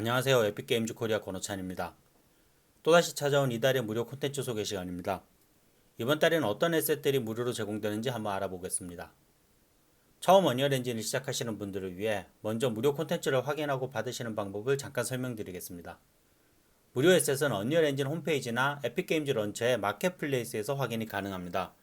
안녕하세요. 에픽게임즈 코리아 권호찬입니다. 또다시 찾아온 이달의 무료 콘텐츠 소개 시간입니다. 이번 달에는 어떤 에셋들이 무료로 제공되는지 한번 알아보겠습니다. 처음 언리얼 엔진을 시작하시는 분들을 위해 먼저 무료 콘텐츠를 확인하고 받으시는 방법을 잠깐 설명드리겠습니다. 무료 에셋은 언리얼 엔진 홈페이지나 에픽게임즈 런처의 마켓플레이스에서 확인이 가능합니다.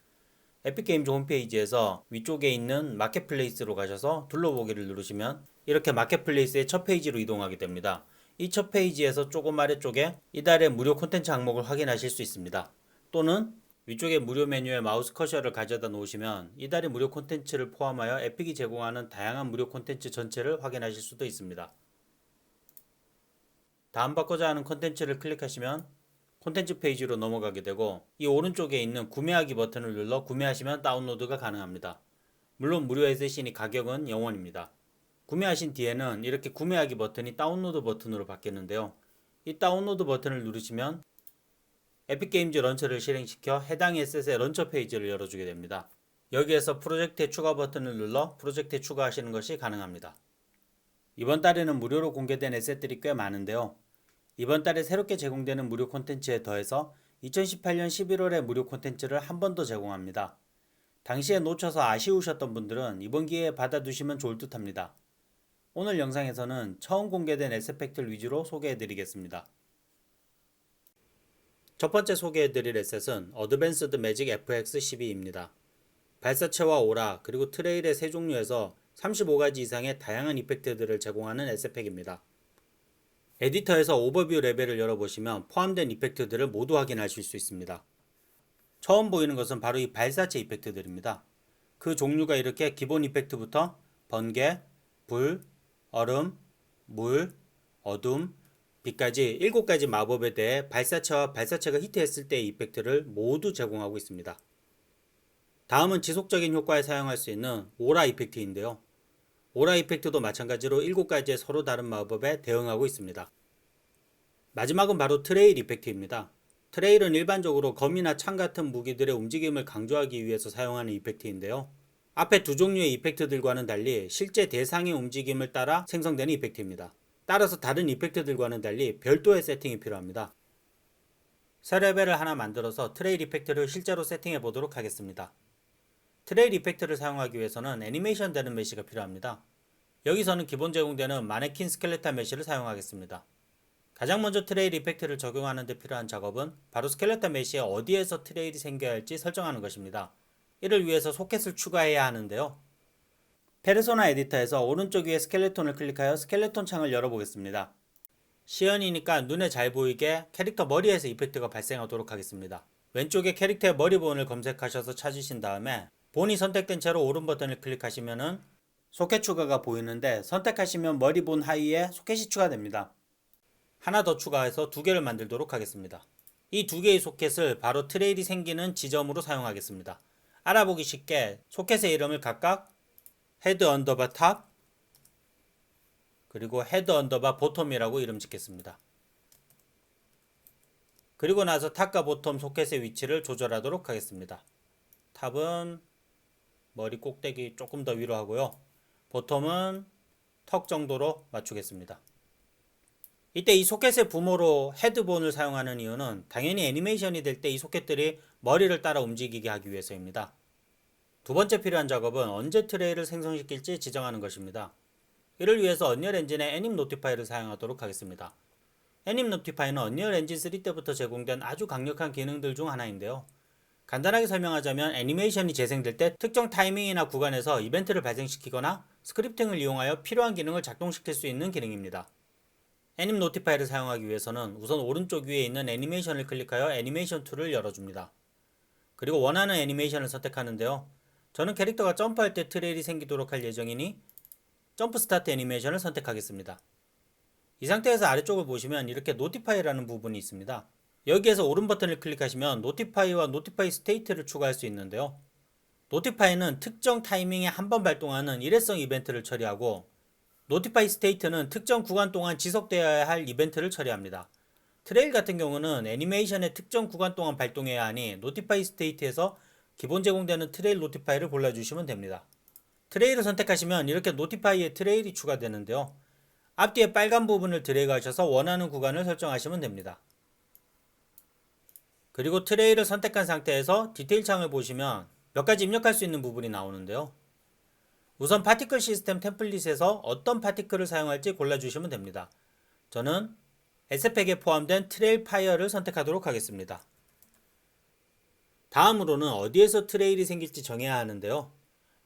에픽게임즈 홈페이지에서 위쪽에 있는 마켓플레이스로 가셔서 둘러보기를 누르시면 이렇게 마켓플레이스의 첫 페이지로 이동하게 됩니다. 이 첫 페이지에서 조금 아래쪽에 이달의 무료 콘텐츠 항목을 확인하실 수 있습니다. 또는 위쪽에 무료 메뉴에 마우스 커서를 가져다 놓으시면 이달의 무료 콘텐츠를 포함하여 에픽이 제공하는 다양한 무료 콘텐츠 전체를 확인하실 수도 있습니다. 다운받고자 하는 콘텐츠를 클릭하시면 콘텐츠 페이지로 넘어가게 되고 이 오른쪽에 있는 구매하기 버튼을 눌러 구매하시면 다운로드가 가능합니다. 물론 무료 에셋이니 가격은 0원입니다. 구매하신 뒤에는 이렇게 구매하기 버튼이 다운로드 버튼으로 바뀌는데요. 이 다운로드 버튼을 누르시면 에픽게임즈 런처를 실행시켜 해당 에셋의 런처 페이지를 열어주게 됩니다. 여기에서 프로젝트의 추가 버튼을 눌러 프로젝트에 추가하시는 것이 가능합니다. 이번 달에는 무료로 공개된 에셋들이 꽤 많은데요. 이번 달에 새롭게 제공되는 무료 콘텐츠에 더해서 2018년 11월에 무료 콘텐츠를 한 번 더 제공합니다. 당시에 놓쳐서 아쉬우셨던 분들은 이번 기회에 받아두시면 좋을 듯 합니다. 오늘 영상에서는 처음 공개된 에셋 팩트를 위주로 소개해드리겠습니다. 첫 번째 소개해드릴 에셋은 어드밴스드 매직 FX12입니다. 발사체와 오라 그리고 트레일의 세 종류에서 35가지 이상의 다양한 이펙트들을 제공하는 에셋팩입니다. 에디터에서 오버뷰 레벨을 열어보시면 포함된 이펙트들을 모두 확인하실 수 있습니다. 처음 보이는 것은 바로 이 발사체 이펙트들입니다. 그 종류가 이렇게 기본 이펙트부터 번개, 불, 얼음, 물, 어둠, 빛까지 7가지 마법에 대해 발사체와 발사체가 히트했을 때의 이펙트를 모두 제공하고 있습니다. 다음은 지속적인 효과에 사용할 수 있는 오라 이펙트인데요. 오라 이펙트도 마찬가지로 7가지의 서로 다른 마법에 대응하고 있습니다. 마지막은 바로 트레일 이펙트입니다. 트레일은 일반적으로 검이나 창 같은 무기들의 움직임을 강조하기 위해서 사용하는 이펙트인데요. 앞에 두 종류의 이펙트들과는 달리 실제 대상의 움직임을 따라 생성되는 이펙트입니다. 따라서 다른 이펙트들과는 달리 별도의 세팅이 필요합니다. 새 레벨을 하나 만들어서 트레일 이펙트를 실제로 세팅해 보도록 하겠습니다. 트레일 이펙트를 사용하기 위해서는 애니메이션 되는 메시가 필요합니다. 여기서는 기본 제공되는 마네킹 스켈레탈 메시를 사용하겠습니다. 가장 먼저 트레일 이펙트를 적용하는 데 필요한 작업은 바로 스켈레탈 메시에 어디에서 트레일이 생겨야 할지 설정하는 것입니다. 이를 위해서 소켓을 추가해야 하는데요. 페르소나 에디터에서 오른쪽 위에 스켈레톤을 클릭하여 스켈레톤 창을 열어보겠습니다. 시연이니까 눈에 잘 보이게 캐릭터 머리에서 이펙트가 발생하도록 하겠습니다. 왼쪽에 캐릭터의 머리 부분을 검색하셔서 찾으신 다음에 본이 선택된 채로 오른 버튼을 클릭하시면 소켓 추가가 보이는데 선택하시면 머리 본 하위에 소켓이 추가됩니다. 하나 더 추가해서 2개를 만들도록 하겠습니다. 이 2개의 소켓을 바로 트레일이 생기는 지점으로 사용하겠습니다. 알아보기 쉽게 소켓의 이름을 각각 헤드 언더바 탑 그리고 헤드 언더바 보텀이라고 이름 짓겠습니다. 그리고 나서 탑과 보텀 소켓의 위치를 조절하도록 하겠습니다. 탑은 머리 꼭대기 조금 더 위로 하고요. 보텀은 턱 정도로 맞추겠습니다. 이때 이 소켓의 부모로 헤드본을 사용하는 이유는 당연히 애니메이션이 될 때 이 소켓들이 머리를 따라 움직이게 하기 위해서입니다. 두 번째 필요한 작업은 언제 트레이를 생성시킬지 지정하는 것입니다. 이를 위해서 언리얼 엔진의 애님 노티파이를 사용하도록 하겠습니다. 애님 노티파이는 언리얼 엔진 3 때부터 제공된 아주 강력한 기능들 중 하나인데요. 간단하게 설명하자면 애니메이션이 재생될 때 특정 타이밍이나 구간에서 이벤트를 발생시키거나 스크립팅을 이용하여 필요한 기능을 작동시킬 수 있는 기능입니다. 애님 노티파이를 사용하기 위해서는 우선 오른쪽 위에 있는 애니메이션을 클릭하여 애니메이션 툴을 열어줍니다. 그리고 원하는 애니메이션을 선택하는데요. 저는 캐릭터가 점프할 때 트레일이 생기도록 할 예정이니 점프 스타트 애니메이션을 선택하겠습니다. 이 상태에서 아래쪽을 보시면 이렇게 노티파이라는 부분이 있습니다. 여기에서 오른 버튼을 클릭하시면 노티파이와 노티파이 스테이트를 추가할 수 있는데요. 노티파이는 특정 타이밍에 한 번 발동하는 일회성 이벤트를 처리하고 노티파이 스테이트는 특정 구간 동안 지속되어야 할 이벤트를 처리합니다. 트레일 같은 경우는 애니메이션의 특정 구간 동안 발동해야 하니 노티파이 스테이트에서 기본 제공되는 트레일 노티파이를 골라주시면 됩니다. 트레일을 선택하시면 이렇게 노티파이에 트레일이 추가되는데요. 앞뒤에 빨간 부분을 드래그 하셔서 원하는 구간을 설정하시면 됩니다. 그리고 트레이를 선택한 상태에서 디테일 창을 보시면 몇 가지 입력할 수 있는 부분이 나오는데요. 우선 파티클 시스템 템플릿에서 어떤 파티클을 사용할지 골라주시면 됩니다. 저는 S팩에 포함된 트레일 파이어를 선택하도록 하겠습니다. 다음으로는 어디에서 트레일이 생길지 정해야 하는데요.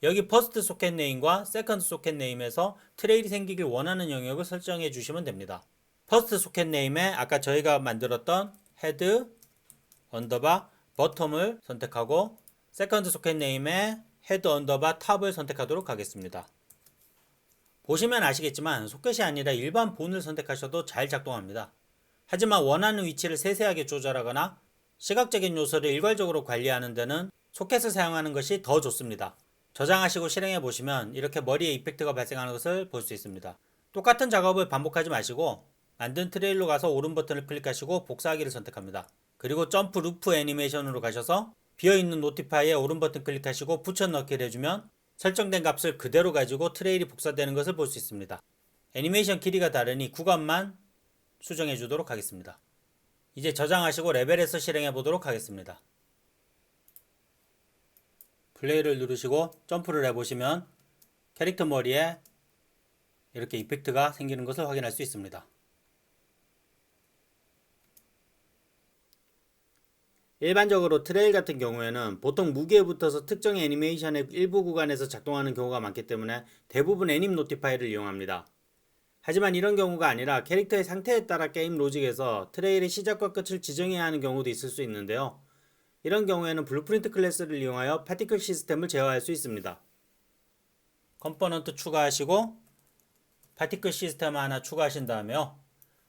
여기 퍼스트 소켓 네임과 세컨드 소켓 네임에서 트레일이 생기길 원하는 영역을 설정해 주시면 됩니다. 퍼스트 소켓 네임에 아까 저희가 만들었던 헤드 언더바 버텀을 선택하고 세컨드 소켓 네임에 헤드 언더바 탑을 선택하도록 하겠습니다. 보시면 아시겠지만 소켓이 아니라 일반 본을 선택하셔도 잘 작동합니다. 하지만 원하는 위치를 세세하게 조절하거나 시각적인 요소를 일괄적으로 관리하는 데는 소켓을 사용하는 것이 더 좋습니다. 저장하시고 실행해 보시면 이렇게 머리에 이펙트가 발생하는 것을 볼 수 있습니다. 똑같은 작업을 반복하지 마시고 만든 트레일로 가서 오른 버튼을 클릭하시고 복사하기를 선택합니다. 그리고 점프 루프 애니메이션으로 가셔서 비어있는 노티파이에 오른 버튼 클릭하시고 붙여넣기를 해주면 설정된 값을 그대로 가지고 트레일이 복사되는 것을 볼 수 있습니다. 애니메이션 길이가 다르니 구간만 수정해 주도록 하겠습니다. 이제 저장하시고 레벨에서 실행해 보도록 하겠습니다. 플레이를 누르시고 점프를 해보시면 캐릭터 머리에 이렇게 이펙트가 생기는 것을 확인할 수 있습니다. 일반적으로 트레일 같은 경우에는 보통 무게에 붙어서 특정 애니메이션의 일부 구간에서 작동하는 경우가 많기 때문에 대부분 애님 노티파이를 이용합니다. 하지만 이런 경우가 아니라 캐릭터의 상태에 따라 게임 로직에서 트레일의 시작과 끝을 지정해야 하는 경우도 있을 수 있는데요. 이런 경우에는 블루프린트 클래스를 이용하여 파티클 시스템을 제어할 수 있습니다. 컴포넌트 추가하시고 파티클 시스템 하나 추가하신 다음에요.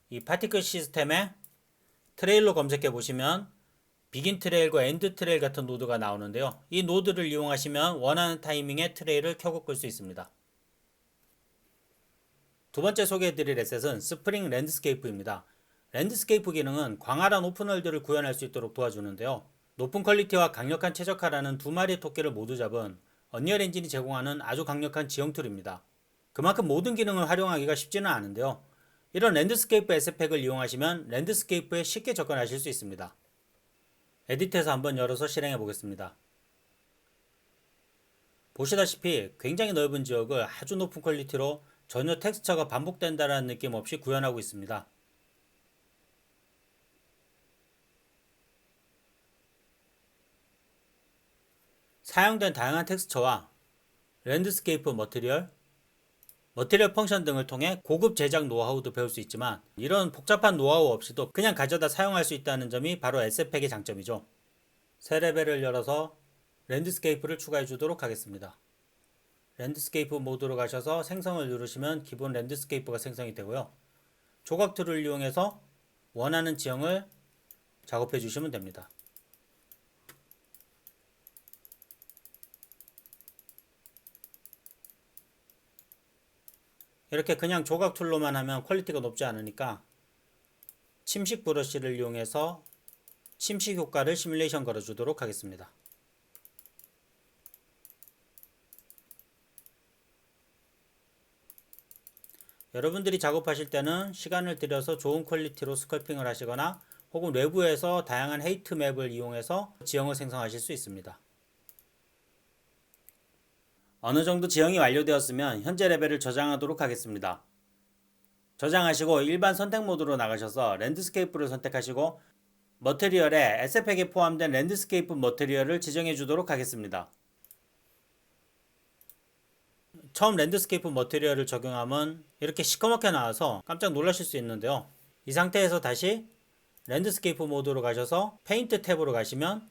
이 파티클 시스템에 트레일로 검색해 보시면 비긴 트레일과 엔드 트레일 같은 노드가 나오는데요. 이 노드를 이용하시면 원하는 타이밍에 트레일을 켜고 끌 수 있습니다. 두 번째 소개해드릴 에셋은 스프링 랜드스케이프입니다. 랜드스케이프 기능은 광활한 오픈월드를 구현할 수 있도록 도와주는데요. 높은 퀄리티와 강력한 최적화라는 두 마리의 토끼를 모두 잡은 언리얼 엔진이 제공하는 아주 강력한 지형 툴입니다. 그만큼 모든 기능을 활용하기가 쉽지는 않은데요. 이런 랜드스케이프 에셋팩을 이용하시면 랜드스케이프에 쉽게 접근하실 수 있습니다. 에디트에서 한번 열어서 실행해 보겠습니다. 보시다시피 굉장히 넓은 지역을 아주 높은 퀄리티로 전혀 텍스처가 반복된다는 느낌 없이 구현하고 있습니다. 사용된 다양한 텍스처와 랜드스케이프 머티리얼 펑션 등을 통해 고급 제작 노하우도 배울 수 있지만 이런 복잡한 노하우 없이도 그냥 가져다 사용할 수 있다는 점이 바로 에셋팩의 장점이죠. 새 레벨을 열어서 랜드스케이프를 추가해 주도록 하겠습니다. 랜드스케이프 모드로 가셔서 생성을 누르시면 기본 랜드스케이프가 생성이 되고요. 조각 툴을 이용해서 원하는 지형을 작업해 주시면 됩니다. 이렇게 그냥 조각 툴로만 하면 퀄리티가 높지 않으니까 침식 브러쉬를 이용해서 침식 효과를 시뮬레이션 걸어주도록 하겠습니다. 여러분들이 작업하실 때는 시간을 들여서 좋은 퀄리티로 스컬핑을 하시거나 혹은 외부에서 다양한 헤이트 맵을 이용해서 지형을 생성하실 수 있습니다. 어느 정도 지형이 완료되었으면 현재 레벨을 저장하도록 하겠습니다. 저장하시고 일반 선택 모드로 나가셔서 랜드스케이프를 선택하시고 머티리얼에 에셋팩에 포함된 랜드스케이프 머티리얼을 지정해 주도록 하겠습니다. 처음 랜드스케이프 머티리얼을 적용하면 이렇게 시커멓게 나와서 깜짝 놀라실 수 있는데요. 이 상태에서 다시 랜드스케이프 모드로 가셔서 페인트 탭으로 가시면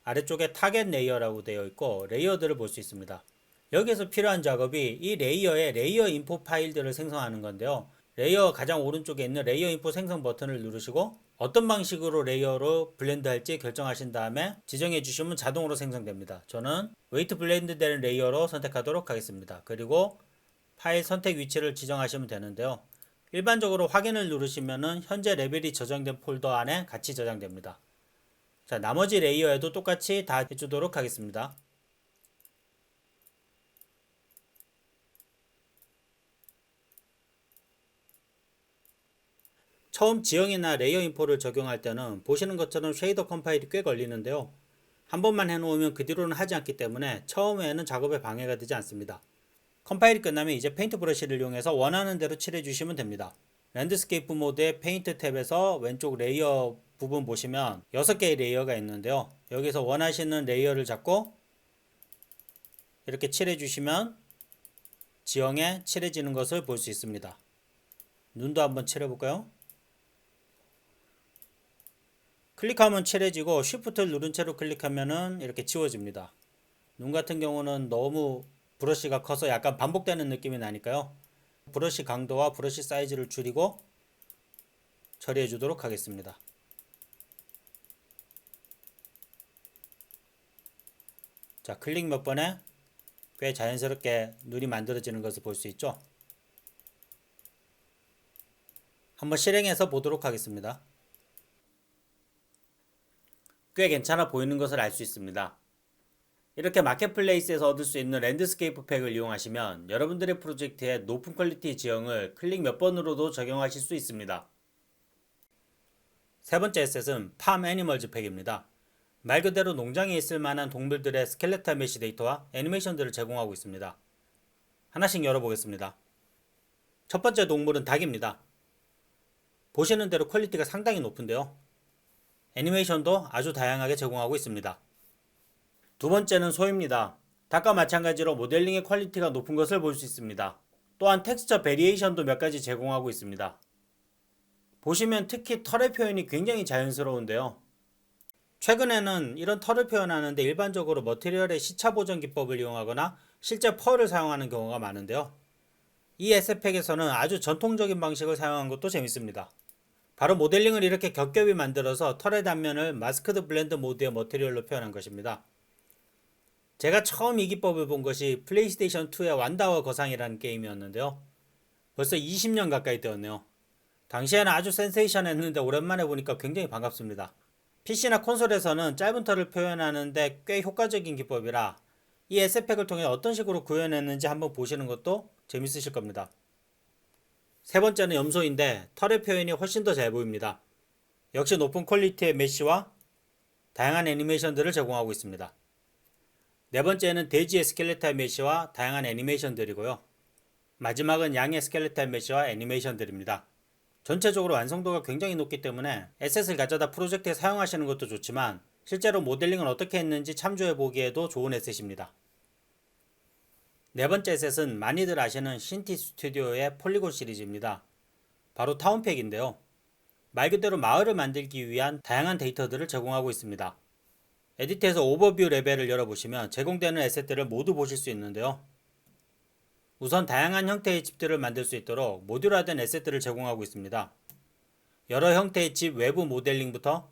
아래쪽에 타겟 레이어라고 되어 있고 레이어들을 볼 수 있습니다. 여기에서 필요한 작업이 이 레이어의 레이어 인포 파일들을 생성하는 건데요. 레이어 가장 오른쪽에 있는 레이어 인포 생성 버튼을 누르시고 어떤 방식으로 레이어로 블렌드 할지 결정하신 다음에 지정해 주시면 자동으로 생성됩니다. 저는 웨이트 블렌드 된 레이어로 선택하도록 하겠습니다. 그리고 파일 선택 위치를 지정하시면 되는데요. 일반적으로 확인을 누르시면 현재 레벨이 저장된 폴더 안에 같이 저장됩니다. 자, 나머지 레이어에도 똑같이 다 해주도록 하겠습니다. 처음 지형이나 레이어 인포를 적용할 때는 보시는 것처럼 쉐이더 컴파일이 꽤 걸리는데요. 한 번만 해놓으면 그 뒤로는 하지 않기 때문에 처음에는 작업에 방해가 되지 않습니다. 컴파일이 끝나면 이제 페인트 브러쉬를 이용해서 원하는 대로 칠해주시면 됩니다. 랜드스케이프 모드의 페인트 탭에서 왼쪽 레이어 부분 보시면 6개의 레이어가 있는데요. 여기서 원하시는 레이어를 잡고 이렇게 칠해주시면 지형에 칠해지는 것을 볼 수 있습니다. 눈도 한번 칠해볼까요? 클릭하면 칠해지고 Shift를 누른 채로 클릭하면은 이렇게 지워집니다. 눈 같은 경우는 너무 브러쉬가 커서 약간 반복되는 느낌이 나니까요. 브러쉬 강도와 브러쉬 사이즈를 줄이고 처리해 주도록 하겠습니다. 자, 클릭 몇 번에 꽤 자연스럽게 눈이 만들어지는 것을 볼 수 있죠. 한번 실행해서 보도록 하겠습니다. 꽤 괜찮아 보이는 것을 알 수 있습니다. 이렇게 마켓플레이스에서 얻을 수 있는 랜드스케이프 팩을 이용하시면 여러분들의 프로젝트에 높은 퀄리티 지형을 클릭 몇 번으로도 적용하실 수 있습니다. 세 번째 에셋은 팜 애니멀즈 팩입니다. 말 그대로 농장에 있을 만한 동물들의 스켈레탈 메쉬 데이터와 애니메이션들을 제공하고 있습니다. 하나씩 열어보겠습니다. 첫 번째 동물은 닭입니다. 보시는 대로 퀄리티가 상당히 높은데요. 애니메이션도 아주 다양하게 제공하고 있습니다. 두 번째는 소입니다. 닭과 마찬가지로 모델링의 퀄리티가 높은 것을 볼 수 있습니다. 또한 텍스처 베리에이션도 몇 가지 제공하고 있습니다. 보시면 특히 털의 표현이 굉장히 자연스러운데요. 최근에는 이런 털을 표현하는데 일반적으로 머티리얼의 시차 보정 기법을 이용하거나 실제 펄을 사용하는 경우가 많은데요. 이 에셋팩에서는 아주 전통적인 방식을 사용한 것도 재밌습니다. 바로 모델링을 이렇게 겹겹이 만들어서 털의 단면을 마스크드 블렌드 모드의 머티리얼로 표현한 것입니다. 제가 처음 이 기법을 본 것이 플레이스테이션 2의 완다와 거상이라는 게임이었는데요. 벌써 20년 가까이 되었네요. 당시에는 아주 센세이션했는데 오랜만에 보니까 굉장히 반갑습니다. PC나 콘솔에서는 짧은 털을 표현하는데 꽤 효과적인 기법이라 이 에셋팩을 통해 어떤 식으로 구현했는지 한번 보시는 것도 재밌으실 겁니다. 세 번째는 염소인데 털의 표현이 훨씬 더 잘 보입니다. 역시 높은 퀄리티의 메쉬와 다양한 애니메이션들을 제공하고 있습니다. 네 번째는 돼지의 스켈레탈 메쉬와 다양한 애니메이션들이고요. 마지막은 양의 스켈레탈 메쉬와 애니메이션들입니다. 전체적으로 완성도가 굉장히 높기 때문에 에셋을 가져다 프로젝트에 사용하시는 것도 좋지만 실제로 모델링을 어떻게 했는지 참조해 보기에도 좋은 에셋입니다. 네 번째 에셋은 많이들 아시는 신티 스튜디오의 폴리곤 시리즈입니다. 바로 타운팩인데요. 말 그대로 마을을 만들기 위한 다양한 데이터들을 제공하고 있습니다. 에디트에서 오버뷰 레벨을 열어보시면 제공되는 에셋들을 모두 보실 수 있는데요. 우선 다양한 형태의 집들을 만들 수 있도록 모듈화된 에셋들을 제공하고 있습니다. 여러 형태의 집 외부 모델링부터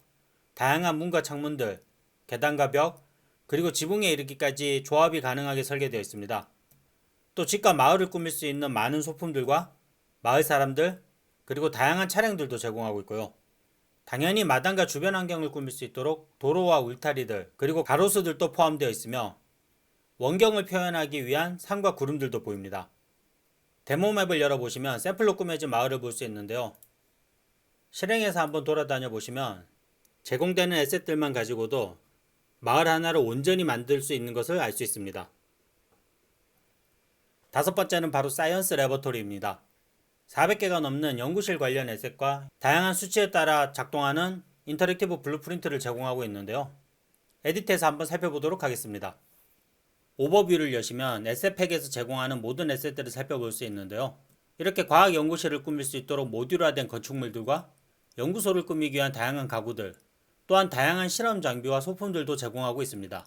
다양한 문과 창문들, 계단과 벽, 그리고 지붕에 이르기까지 조합이 가능하게 설계되어 있습니다. 또 집과 마을을 꾸밀 수 있는 많은 소품들과 마을 사람들, 그리고 다양한 차량들도 제공하고 있고요. 당연히 마당과 주변 환경을 꾸밀 수 있도록 도로와 울타리들, 그리고 가로수들도 포함되어 있으며 원경을 표현하기 위한 산과 구름들도 보입니다. 데모맵을 열어보시면 샘플로 꾸며진 마을을 볼 수 있는데요. 실행해서 한번 돌아다녀 보시면 제공되는 에셋들만 가지고도 마을 하나를 온전히 만들 수 있는 것을 알 수 있습니다. 다섯 번째는 바로 사이언스 레버토리입니다. 400개가 넘는 연구실 관련 에셋과 다양한 수치에 따라 작동하는 인터랙티브 블루프린트를 제공하고 있는데요. 에디트에서 한번 살펴보도록 하겠습니다. 오버뷰를 여시면 에셋팩에서 제공하는 모든 에셋들을 살펴볼 수 있는데요. 이렇게 과학 연구실을 꾸밀 수 있도록 모듈화된 건축물들과 연구소를 꾸미기 위한 다양한 가구들, 또한 다양한 실험 장비와 소품들도 제공하고 있습니다.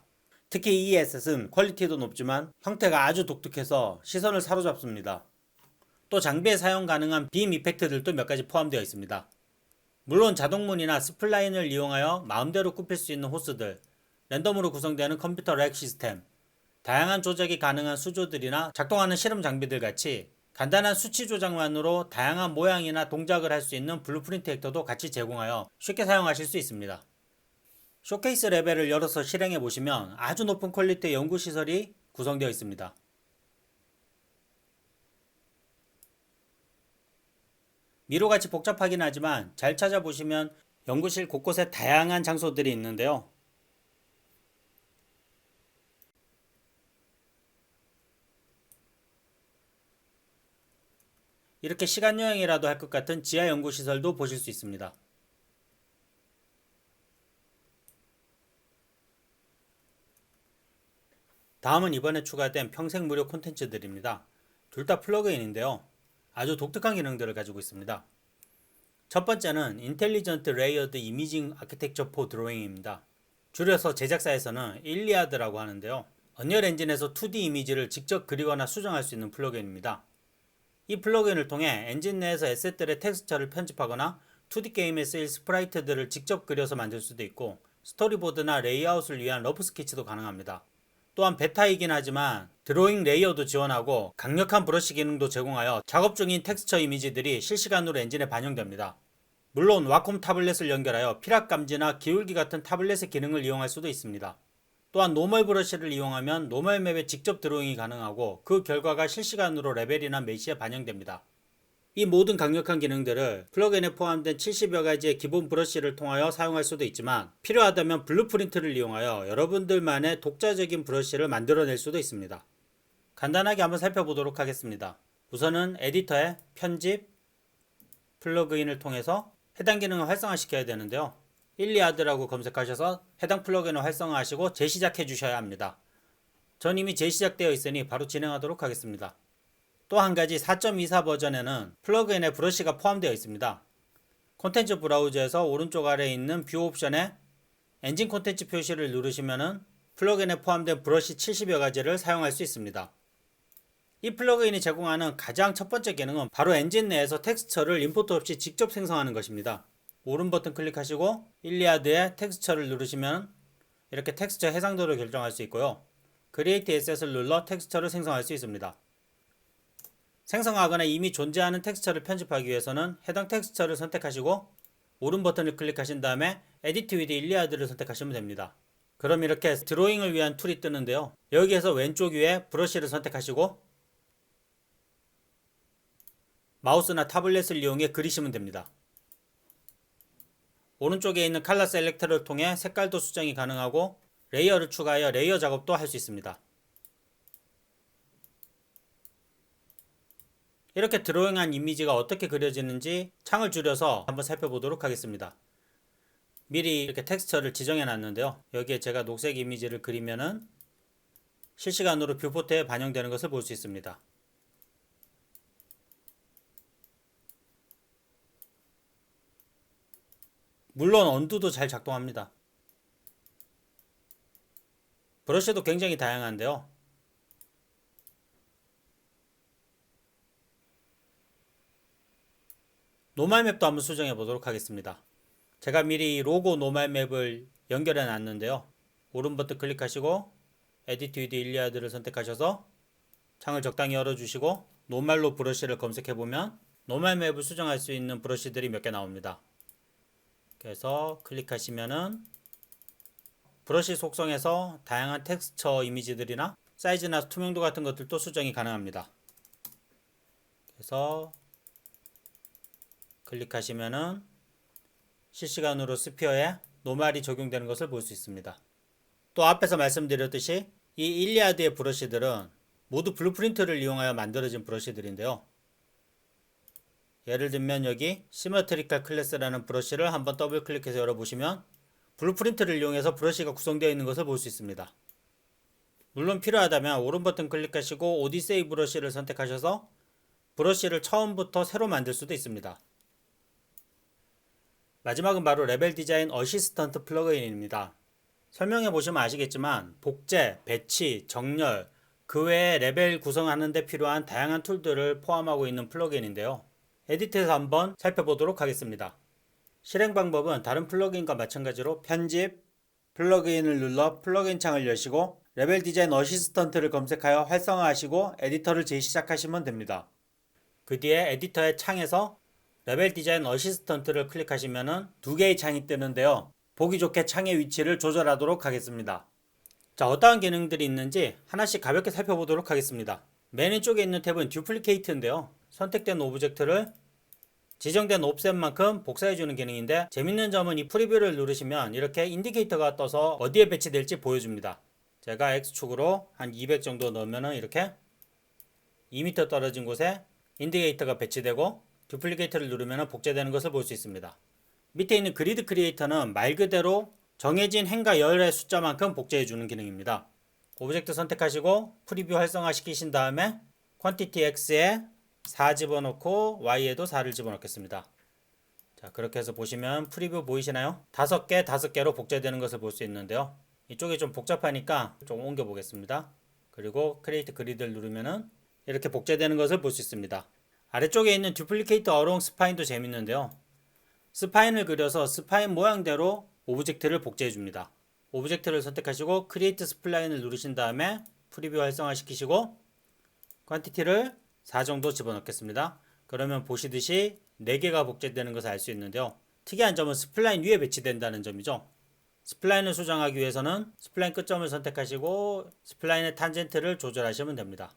특히 이 에셋은 퀄리티도 높지만 형태가 아주 독특해서 시선을 사로잡습니다. 또 장비에 사용 가능한 빔 이펙트들도 몇 가지 포함되어 있습니다. 물론 자동문이나 스플라인을 이용하여 마음대로 굽힐 수 있는 호스들, 랜덤으로 구성되는 컴퓨터 렉 시스템, 다양한 조작이 가능한 수조들이나 작동하는 실험 장비들 같이 간단한 수치 조작만으로 다양한 모양이나 동작을 할 수 있는 블루프린트 벡터도 같이 제공하여 쉽게 사용하실 수 있습니다. 쇼케이스 레벨을 열어서 실행해 보시면 아주 높은 퀄리티의 연구시설이 구성되어 있습니다. 미로같이 복잡하긴 하지만 잘 찾아보시면 연구실 곳곳에 다양한 장소들이 있는데요. 이렇게 시간 여행이라도 할 것 같은 지하 연구시설도 보실 수 있습니다. 다음은 이번에 추가된 평생 무료 콘텐츠들입니다. 둘 다 플러그인인데요. 아주 독특한 기능들을 가지고 있습니다. 첫 번째는 인텔리전트 레이어드 이미징 아키텍처 포 드로잉입니다. 줄여서 제작사에서는 일리아드라고 하는데요. 언리얼 엔진에서 2D 이미지를 직접 그리거나 수정할 수 있는 플러그인입니다. 이 플러그인을 통해 엔진 내에서 에셋들의 텍스처를 편집하거나 2D 게임에 쓰일 스프라이트들을 직접 그려서 만들 수도 있고 스토리보드나 레이아웃을 위한 러프 스케치도 가능합니다. 또한 베타이긴 하지만 드로잉 레이어도 지원하고 강력한 브러쉬 기능도 제공하여 작업 중인 텍스처 이미지들이 실시간으로 엔진에 반영됩니다. 물론 와콤 타블렛을 연결하여 피락 감지나 기울기 같은 타블렛의 기능을 이용할 수도 있습니다. 또한 노멀 브러쉬를 이용하면 노멀 맵에 직접 드로잉이 가능하고 그 결과가 실시간으로 레벨이나 메시에 반영됩니다. 이 모든 강력한 기능들을 플러그인에 포함된 70여 가지의 기본 브러쉬를 통하여 사용할 수도 있지만 필요하다면 블루프린트를 이용하여 여러분들만의 독자적인 브러쉬를 만들어낼 수도 있습니다. 간단하게 한번 살펴보도록 하겠습니다. 우선은 에디터에 편집, 플러그인을 통해서 해당 기능을 활성화시켜야 되는데요. 일리아드라고 검색하셔서 해당 플러그인을 활성화하시고 재시작해 주셔야 합니다. 전 이미 재시작되어 있으니 바로 진행하도록 하겠습니다. 또 한 가지 4.24 버전에는 플러그인에 브러쉬가 포함되어 있습니다. 콘텐츠 브라우저에서 오른쪽 아래에 있는 뷰 옵션에 엔진 콘텐츠 표시를 누르시면 플러그인에 포함된 브러쉬 70여 가지를 사용할 수 있습니다. 이 플러그인이 제공하는 가장 첫 번째 기능은 바로 엔진 내에서 텍스처를 임포트 없이 직접 생성하는 것입니다. 오른 버튼 클릭하시고 일리아드의 텍스처를 누르시면 이렇게 텍스처 해상도를 결정할 수 있고요. 크리에이트 에셋을 눌러 텍스처를 생성할 수 있습니다. 생성하거나 이미 존재하는 텍스처를 편집하기 위해서는 해당 텍스처를 선택하시고 오른 버튼을 클릭하신 다음에 에디트 위드 일리아드를 선택하시면 됩니다. 그럼 이렇게 드로잉을 위한 툴이 뜨는데요. 여기에서 왼쪽 위에 브러쉬를 선택하시고 마우스나 타블렛을 이용해 그리시면 됩니다. 오른쪽에 있는 컬러 셀렉터를 통해 색깔도 수정이 가능하고 레이어를 추가하여 레이어 작업도 할 수 있습니다. 이렇게 드로잉한 이미지가 어떻게 그려지는지 창을 줄여서 한번 살펴보도록 하겠습니다. 미리 이렇게 텍스처를 지정해 놨는데요. 여기에 제가 녹색 이미지를 그리면은 실시간으로 뷰포트에 반영되는 것을 볼 수 있습니다. 물론 언두도 잘 작동합니다. 브러쉬도 굉장히 다양한데요. 노멀 맵도 한번 수정해 보도록 하겠습니다. 제가 미리 로고 노멀 맵을 연결해 놨는데요. 오른 버튼 클릭하시고 에디트 위드 일리아드를 선택하셔서 창을 적당히 열어주시고 노멀로 브러쉬를 검색해 보면 노멀 맵을 수정할 수 있는 브러쉬들이 몇 개 나옵니다. 그래서 클릭하시면은 브러쉬 속성에서 다양한 텍스처 이미지들이나 사이즈나 투명도 같은 것들도 수정이 가능합니다. 그래서 클릭하시면은 실시간으로 스피어에 노멀이 적용되는 것을 볼 수 있습니다. 또 앞에서 말씀드렸듯이 이 일리아드의 브러쉬들은 모두 블루프린트를 이용하여 만들어진 브러쉬들인데요. 예를 들면 여기 시메트리컬 클래스라는 브러쉬를 한번 더블 클릭해서 열어보시면 블루프린트를 이용해서 브러쉬가 구성되어 있는 것을 볼 수 있습니다. 물론 필요하다면 오른 버튼 클릭하시고 오디세이 브러쉬를 선택하셔서 브러쉬를 처음부터 새로 만들 수도 있습니다. 마지막은 바로 레벨 디자인 어시스턴트 플러그인입니다. 설명해 보시면 아시겠지만 복제, 배치, 정렬, 그 외에 레벨 구성하는 데 필요한 다양한 툴들을 포함하고 있는 플러그인인데요. 에디트에서 한번 살펴보도록 하겠습니다. 실행 방법은 다른 플러그인과 마찬가지로 편집, 플러그인을 눌러 플러그인 창을 여시고 레벨 디자인 어시스턴트를 검색하여 활성화하시고 에디터를 재시작하시면 됩니다. 그 뒤에 에디터의 창에서 레벨 디자인 어시스턴트를 클릭하시면 두 개의 창이 뜨는데요. 보기 좋게 창의 위치를 조절하도록 하겠습니다. 자, 어떠한 기능들이 있는지 하나씩 가볍게 살펴보도록 하겠습니다. 맨 왼쪽에 있는 탭은 듀플리케이트인데요. 선택된 오브젝트를 지정된 옵셋만큼 복사해주는 기능인데 재밌는 점은 이 프리뷰를 누르시면 이렇게 인디케이터가 떠서 어디에 배치될지 보여줍니다. 제가 X축으로 한 200 정도 넣으면 이렇게 2m 떨어진 곳에 인디케이터가 배치되고 듀플리케이터를 누르면 복제되는 것을 볼 수 있습니다. 밑에 있는 그리드 크리에이터는 말 그대로 정해진 행과 열의 숫자만큼 복제해주는 기능입니다. 오브젝트 선택하시고 프리뷰 활성화 시키신 다음에 퀀티티 X에 4 집어넣고 Y에도 4를 집어넣겠습니다. 자, 그렇게 해서 보시면 프리뷰 보이시나요? 5개, 5개로 복제되는 것을 볼 수 있는데요. 이쪽이 좀 복잡하니까 좀 옮겨 보겠습니다. 그리고 크리에이트 그리드를 누르면은 이렇게 복제되는 것을 볼 수 있습니다. 아래쪽에 있는 듀플리케이터 어롱 스파인도 재밌는데요. 스파인을 그려서 스파인 모양대로 오브젝트를 복제해 줍니다. 오브젝트를 선택하시고 크리에이트 스플라인을 누르신 다음에 프리뷰 활성화 시키시고 퀀티티를 4 정도 집어넣겠습니다. 그러면 보시듯이 4개가 복제되는 것을 알 수 있는데요. 특이한 점은 스플라인 위에 배치된다는 점이죠. 스플라인을 수정하기 위해서는 스플라인 끝점을 선택하시고 스플라인의 탄젠트를 조절하시면 됩니다.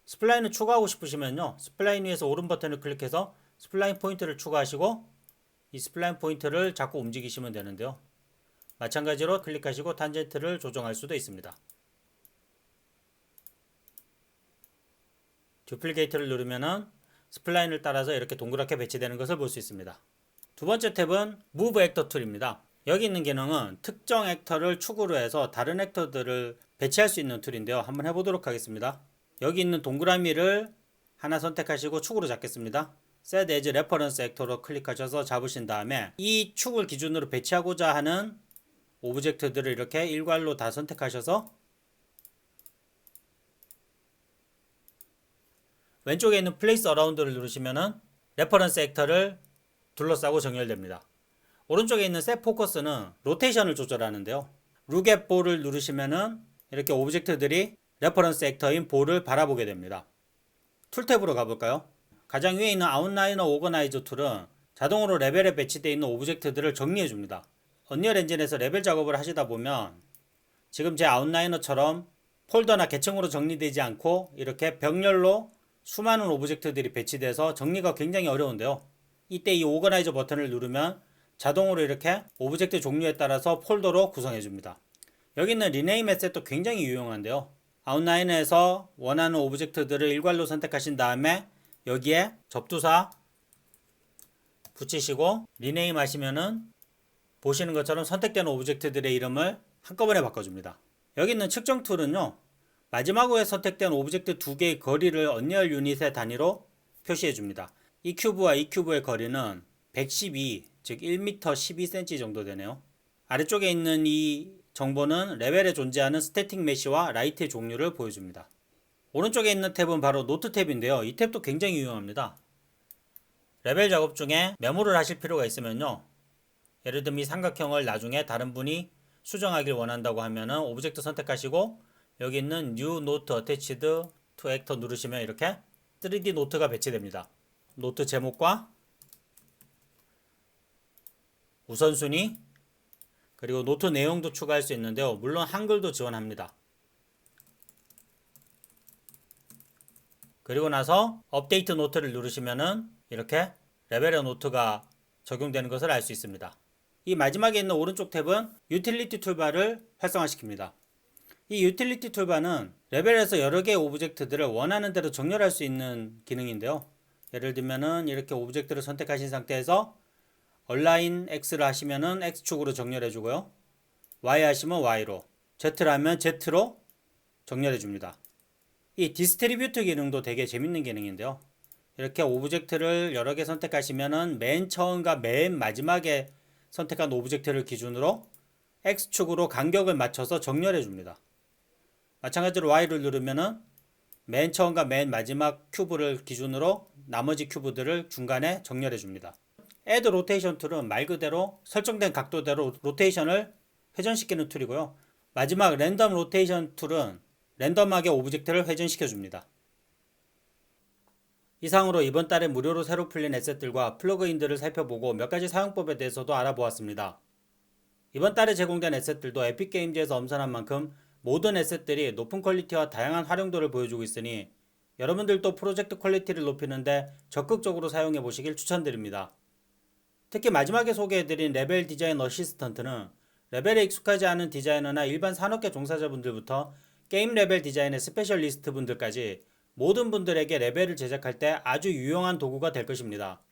스플라인을 추가하고 싶으시면요. 스플라인 위에서 오른 버튼을 클릭해서 스플라인 포인트를 추가하시고 이 스플라인 포인트를 자꾸 움직이시면 되는데요. 마찬가지로 클릭하시고 탄젠트를 조정할 수도 있습니다. 듀플리케이터를 누르면은 스플라인을 따라서 이렇게 동그랗게 배치되는 것을 볼 수 있습니다. 두 번째 탭은 Move Actor 툴입니다. 여기 있는 기능은 특정 액터를 축으로 해서 다른 액터들을 배치할 수 있는 툴인데요. 한번 해보도록 하겠습니다. 여기 있는 동그라미를 하나 선택하시고 축으로 잡겠습니다. Set as Reference Actor로 클릭하셔서 잡으신 다음에 이 축을 기준으로 배치하고자 하는 오브젝트들을 이렇게 일괄로 다 선택하셔서 왼쪽에 있는 Place Around를 누르시면은 레퍼런스 액터를 둘러싸고 정렬됩니다. 오른쪽에 있는 Set Focus는 로테이션을 조절하는데요. Look at Ball을 누르시면은 이렇게 오브젝트들이 레퍼런스 액터인 볼을 바라보게 됩니다. 툴 탭으로 가볼까요? 가장 위에 있는 아웃라이너 오거나이저 툴은 자동으로 레벨에 배치되어 있는 오브젝트들을 정리해 줍니다. 언리얼 엔진에서 레벨 작업을 하시다 보면 지금 제 아웃라이너처럼 폴더나 계층으로 정리되지 않고 이렇게 병렬로 수많은 오브젝트들이 배치돼서 정리가 굉장히 어려운데요. 이때 이 오거나이저 버튼을 누르면 자동으로 이렇게 오브젝트 종류에 따라서 폴더로 구성해 줍니다. 여기 있는 리네임 에셋도 굉장히 유용한데요. 아웃라이너에서 원하는 오브젝트들을 일괄로 선택하신 다음에 여기에 접두사 붙이시고 리네임 하시면은 보시는 것처럼 선택된 오브젝트들의 이름을 한꺼번에 바꿔줍니다. 여기 있는 측정 툴은요. 마지막으로 선택된 오브젝트 2개의 거리를 언리얼 유닛의 단위로 표시해 줍니다. 이 큐브와 이 큐브의 거리는 112, 즉 1m 12cm 정도 되네요. 아래쪽에 있는 이 정보는 레벨에 존재하는 스태틱 메시와 라이트의 종류를 보여줍니다. 오른쪽에 있는 탭은 바로 노트 탭인데요. 이 탭도 굉장히 유용합니다. 레벨 작업 중에 메모를 하실 필요가 있으면요. 예를 들면 이 삼각형을 나중에 다른 분이 수정하길 원한다고 하면은 오브젝트 선택하시고 여기 있는 New Note Attached to Actor 누르시면 이렇게 3D 노트가 배치됩니다. 노트 제목과 우선순위 그리고 노트 내용도 추가할 수 있는데요. 물론 한글도 지원합니다. 그리고 나서 업데이트 노트를 누르시면은 이렇게 레벨의 노트가 적용되는 것을 알 수 있습니다. 이 마지막에 있는 오른쪽 탭은 유틸리티 툴바를 활성화시킵니다. 이 유틸리티 툴바는 레벨에서 여러 개의 오브젝트들을 원하는 대로 정렬할 수 있는 기능인데요. 예를 들면은 이렇게 오브젝트를 선택하신 상태에서 얼라인 X를 하시면은 X축으로 정렬해 주고요. Y 하시면 Y로, Z를 하면 Z로 정렬해 줍니다. 이 디스트리뷰트 기능도 되게 재밌는 기능인데요. 이렇게 오브젝트를 여러 개 선택하시면은 맨 처음과 맨 마지막에 선택한 오브젝트를 기준으로 X축으로 간격을 맞춰서 정렬해 줍니다. 마찬가지로 Y를 누르면은 맨 처음과 맨 마지막 큐브를 기준으로 나머지 큐브들을 중간에 정렬해 줍니다. Add Rotation 툴은 말 그대로 설정된 각도대로 로테이션을 회전시키는 툴이고요. 마지막 랜덤 로테이션 툴은 랜덤하게 오브젝트를 회전시켜 줍니다. 이상으로 이번 달에 무료로 새로 풀린 에셋들과 플러그인들을 살펴보고 몇 가지 사용법에 대해서도 알아보았습니다. 이번 달에 제공된 에셋들도 에픽게임즈에서 엄선한 만큼 모든 에셋들이 높은 퀄리티와 다양한 활용도를 보여주고 있으니 여러분들도 프로젝트 퀄리티를 높이는데 적극적으로 사용해 보시길 추천드립니다. 특히 마지막에 소개해드린 레벨 디자인 어시스턴트는 레벨에 익숙하지 않은 디자이너나 일반 산업계 종사자분들부터 게임 레벨 디자인의 스페셜리스트 분들까지 모든 분들에게 레벨을 제작할 때 아주 유용한 도구가 될 것입니다.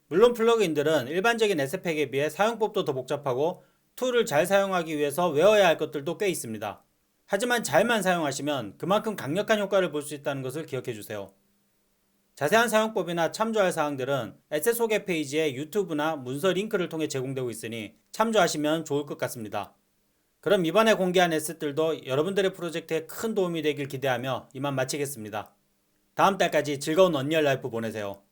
물론 플러그인들은 일반적인 SPEC에 비해 사용법도 더 복잡하고 툴을 잘 사용하기 위해서 외워야 할 것들도 꽤 있습니다. 하지만 잘만 사용하시면 그만큼 강력한 효과를 볼 수 있다는 것을 기억해 주세요. 자세한 사용법이나 참조할 사항들은 에셋 소개 페이지에 유튜브나 문서 링크를 통해 제공되고 있으니 참조하시면 좋을 것 같습니다. 그럼 이번에 공개한 에셋들도 여러분들의 프로젝트에 큰 도움이 되길 기대하며 이만 마치겠습니다. 다음 달까지 즐거운 언리얼 라이프 보내세요.